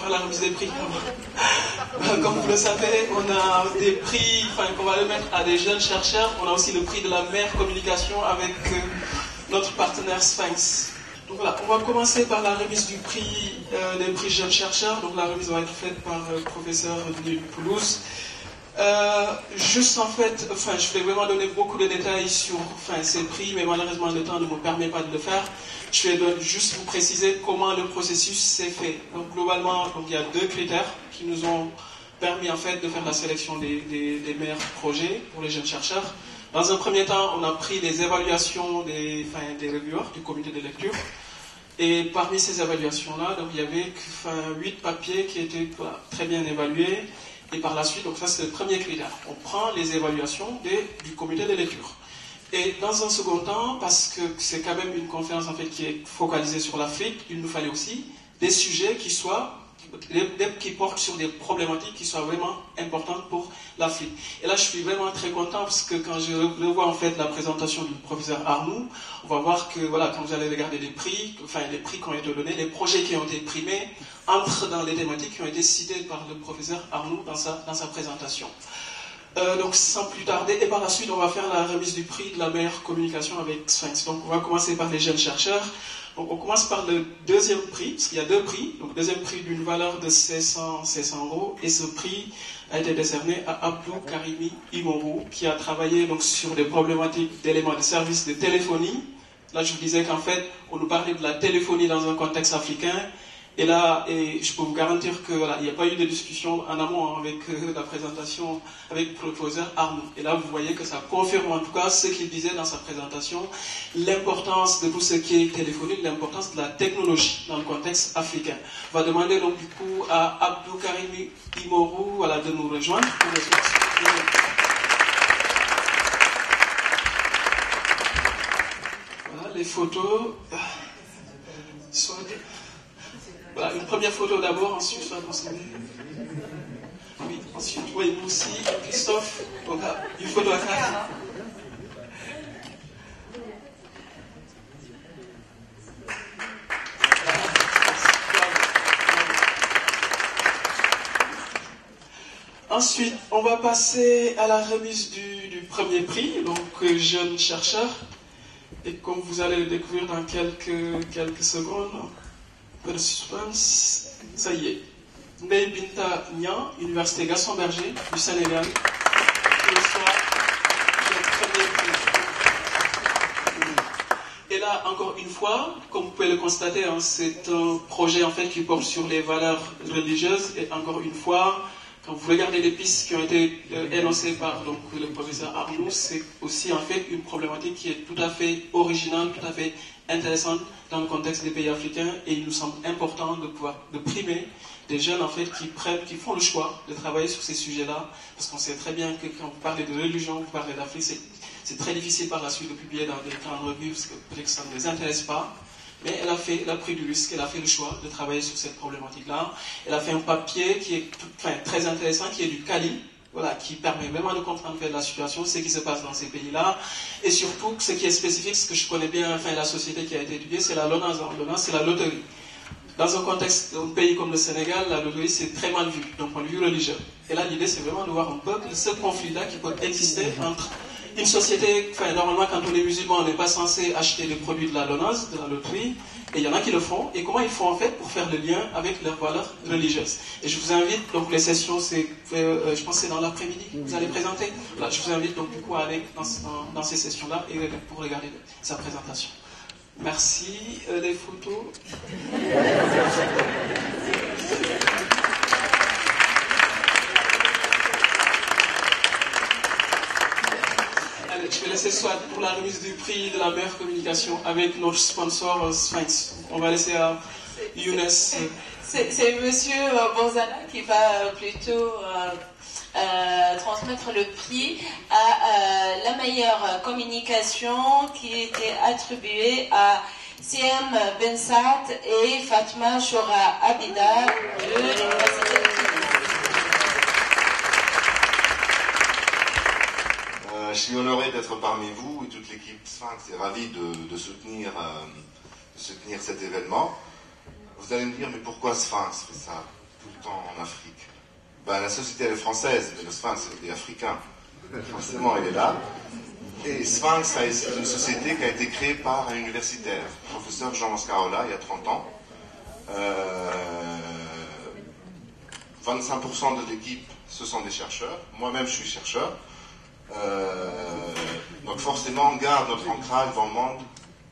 faire la remise des prix. Comme vous le savez, on a des prix qu'on va le mettre à des jeunes chercheurs. On a aussi le prix de la meilleure communication avec notre partenaire Sphinx. Donc voilà, on va commencer par la remise du prix des prix jeunes chercheurs. Donc la remise va être faite par le professeur de Poulouse. Juste en fait, je vais vraiment donner beaucoup de détails sur ces prix, mais malheureusement le temps ne me permet pas de le faire. Je vais juste vous préciser comment le processus s'est fait. Donc globalement, il y a 2 critères qui nous ont permis en fait de faire la sélection des meilleurs projets pour les jeunes chercheurs. Dans un premier temps, on a pris les évaluations des reviewers, du comité de lecture. Et parmi ces évaluations-là, il y avait 8 papiers qui étaient très bien évalués. Et par la suite, donc ça c'est le premier critère. On prend les évaluations du comité de lecture. Et dans un second temps, parce que c'est quand même une conférence en fait qui est focalisée sur l'Afrique, il nous fallait aussi des sujets qui portent sur des problématiques qui soient vraiment importantes pour l'Afrique. Et là, je suis vraiment très content parce que quand je revois en fait la présentation du professeur Arnoux, on va voir que quand vous allez regarder les prix qui ont été donnés, les projets qui ont été primés entrent dans les thématiques qui ont été citées par le professeur Arnoux dans sa présentation. Donc sans plus tarder, et par la suite on va faire la remise du prix de la meilleure communication avec Sphinx. Donc on va commencer par les jeunes chercheurs. Donc on commence par le deuxième prix, parce qu'il y a 2 prix. Donc deuxième prix d'une valeur de 1600 €, et ce prix a été décerné à Abdou Karimi Imoru, qui a travaillé donc sur des problématiques d'éléments de service de téléphonie. Là je vous disais qu'en fait on nous parlait de la téléphonie dans un contexte africain. Et là, je peux vous garantir qu'il n'y a pas eu de discussion en amont avec la présentation avec le professeur Arnoux. Et là, vous voyez que ça confirme en tout cas ce qu'il disait dans sa présentation, l'importance de tout ce qui est téléphonique, l'importance de la technologie dans le contexte africain. On va demander donc du coup à Abdou Karimi Imoru de nous rejoindre pour les autres. Voilà les photos. Voilà, une première photo d'abord, ensuite soit consommée. Oui, ensuite, oui, nous aussi, Christophe, une photo à 4. Ensuite, on va passer à la remise du premier prix, donc jeune chercheur. Et comme vous allez le découvrir dans quelques secondes, de suspense, ça y est. Ndeye Binta Niang, Université Gaston Berger du Sénégal, qui reçoit le premier prix. Et là, encore une fois, comme vous pouvez le constater, c'est un projet en fait qui porte sur les valeurs religieuses. Et encore une fois, quand vous regardez les pistes qui ont été énoncées par le professeur Arnoux, c'est aussi en fait une problématique qui est tout à fait originale, tout à fait intéressante dans le contexte des pays africains, et il nous semble important de primer des jeunes en fait qui font le choix de travailler sur ces sujets-là, parce qu'on sait très bien que quand vous parlez de religion, vous parlez d'Afrique, c'est très difficile par la suite de publier dans des grandes revues, parce que peut-être que ça ne les intéresse pas. Mais elle a pris du risque, elle a fait le choix de travailler sur cette problématique-là. Elle a fait un papier qui est très intéressant, qui est du Cali, qui permet vraiment de comprendre la situation, ce qui se passe dans ces pays-là. Et surtout, ce qui est spécifique, ce que je connais bien, la société qui a été étudiée, c'est la LONASE. LONASE, c'est la loterie. Dans un contexte, un pays comme le Sénégal, la loterie, c'est très mal vu, d'un point de vue religieux. Et là, l'idée, c'est vraiment de voir un peu ce conflit-là qui peut exister entre une société, normalement, quand on est musulman, on n'est pas censé acheter des produits de la LONASE, de la loterie, et il y en a qui le font, et comment ils font en fait pour faire le lien avec leurs valeurs religieuses. Et je vous invite, donc les sessions, je pense que c'est dans l'après-midi que vous allez présenter. Voilà, je vous invite donc du coup à aller dans ces sessions-là et pour regarder sa présentation. Merci. Les photos. Je vais laisser soit pour la remise du prix de la meilleure communication avec notre sponsor Sphinx. On va laisser à Younes. C'est monsieur Bonzala qui va plutôt transmettre le prix à la meilleure communication qui était attribuée à CM Bensat et Fatma Choura Abida de l'Université de Toulouse. Je suis honoré d'être parmi vous et toute l'équipe Sphinx est ravie de soutenir cet événement. Vous allez me dire, mais pourquoi Sphinx fait ça tout le temps en Afrique? Ben, la société elle est française, mais le Sphinx est africain. Forcément, il est là. Et Sphinx, c'est une société qui a été créée par un universitaire, le professeur Jean Mascarola, il y a 30 ans. 25% de l'équipe, ce sont des chercheurs. Moi-même, je suis chercheur. Donc forcément, on garde notre ancrage dans le monde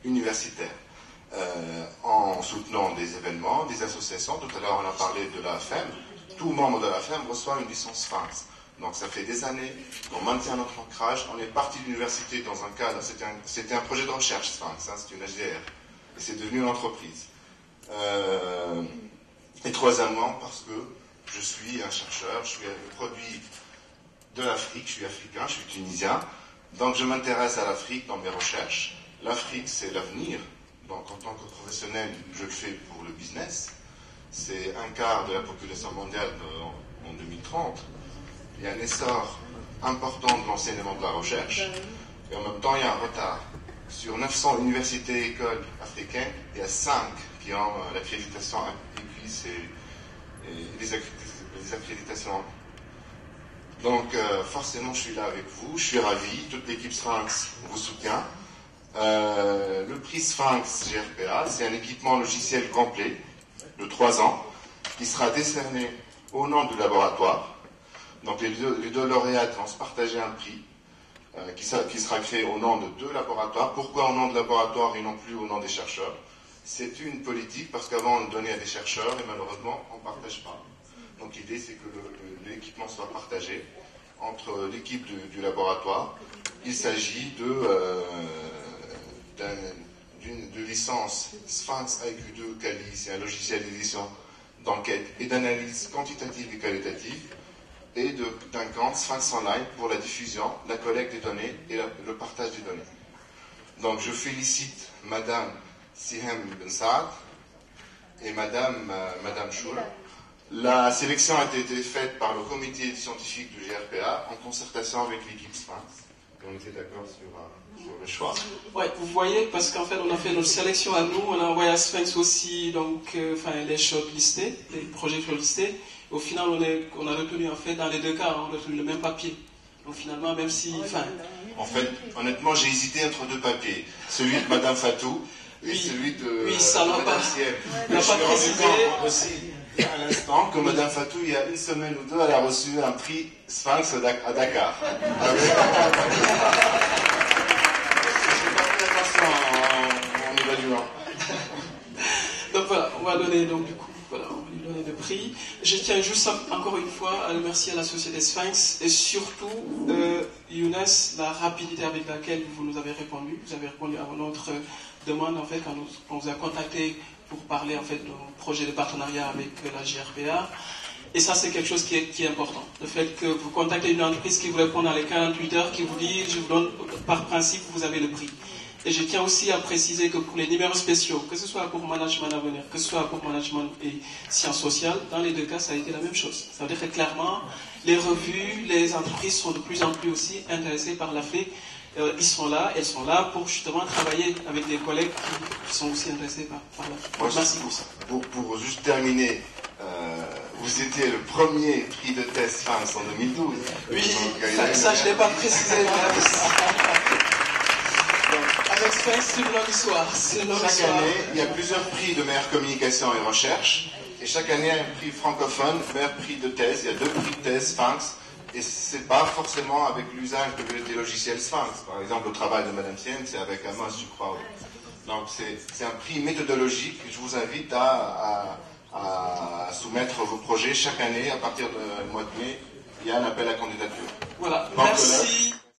universitaire. En soutenant des événements, des associations. Tout à l'heure, on a parlé de la FEM. Tout membre de la FEM reçoit une licence Sphinx. Donc ça fait des années qu'on maintient notre ancrage. On est parti de l'université dans un cadre, c'était un projet de recherche Sphinx, hein, c'est une HDR. Et c'est devenu une entreprise. Et troisièmement, parce que je suis un chercheur, je suis un produit de l'Afrique, je suis africain, je suis tunisien. Donc je m'intéresse à l'Afrique dans mes recherches. L'Afrique, c'est l'avenir. Donc en tant que professionnel, je le fais pour le business. C'est un quart de la population mondiale en 2030. Il y a un essor important de l'enseignement de la recherche. Et en même temps, il y a un retard. Sur 900 universités et écoles africaines, il y a 5 qui ont l'accréditation IPIS et les accréditations. Donc forcément, je suis là avec vous. Je suis ravi. Toute l'équipe Sphinx vous soutient. Le prix Sphinx GRPA, c'est un équipement logiciel complet de 3 ans qui sera décerné au nom du laboratoire. Donc les deux lauréats vont se partager un prix qui sera créé au nom de 2 laboratoires. Pourquoi au nom de laboratoire et non plus au nom des chercheurs? C'est une politique parce qu'avant on le donnait à des chercheurs et malheureusement on ne partage pas. Donc l'idée c'est que l'équipement soit partagé entre l'équipe du laboratoire. Il s'agit de licence Sphinx IQ2 Kali, c'est un logiciel d'édition d'enquête et d'analyse quantitative et qualitative, et d'un compte Sphinx Online pour la diffusion, la collecte des données et le partage des données. Donc je félicite Madame Sihem Ben Saad et Madame Choul. La sélection a été faite par le comité scientifique du GRPA en concertation avec l'équipe Sphinx. Et on était d'accord sur le choix. Ouais, vous voyez, parce qu'en fait, on a fait notre sélection à nous, on a envoyé à Sphinx aussi donc, les shortlistés, les projets shortlistés. Au final, on a retenu, en fait, dans les 2 cas, on a retenu le même papier. Donc finalement, même si... En fait, honnêtement, j'ai hésité entre 2 papiers. Celui de Madame Fatou et celui de Madame Siem. Je me suis rendu compte aussi, à l'instant, que Madame Fatou, il y a 1 semaine ou 2, elle a reçu un prix Sphinx à Dakar. En évaluant. Donc voilà, on va donner donc du coup, voilà, on va lui donner le prix. Je tiens juste encore une fois à remercier la société Sphinx et surtout Younes, la rapidité avec laquelle vous nous avez répondu. Vous avez répondu à notre demande en fait quand on vous a contacté pour parler en fait de projet de partenariat avec la GRPA. Et ça, c'est quelque chose qui est important. Le fait que vous contactez une entreprise qui vous répond dans les 48 heures, qui vous dit, je vous donne, par principe, vous avez le prix. Et je tiens aussi à préciser que pour les numéros spéciaux, que ce soit pour Management à venir, que ce soit pour Management et Sciences sociales, dans les 2 cas, ça a été la même chose. Ça veut dire que clairement, les revues, les entreprises sont de plus en plus aussi intéressées par l'Afrique. Elles sont là pour justement travailler avec des collègues qui sont aussi intéressés par l'Afrique. Merci pour ça. Pour juste terminer, vous étiez le premier prix de test Sphinx en 2012. Oui, ça je ne l'ai pas précisé. Avec Sphinx, c'est une longue histoire. Chaque année, il y a plusieurs prix de meilleure communication et recherche. Et chaque année, il y a un prix francophone, meilleur prix de thèse. Il y a 2 prix de thèse Sphinx. Et ce n'est pas forcément avec l'usage des logiciels Sphinx. Par exemple, le travail de Madame Siem, c'est avec Amos, je crois. Donc c'est un prix méthodologique. Je vous invite à soumettre vos projets chaque année. À partir du mois de mai, il y a un appel à candidature. Voilà, merci.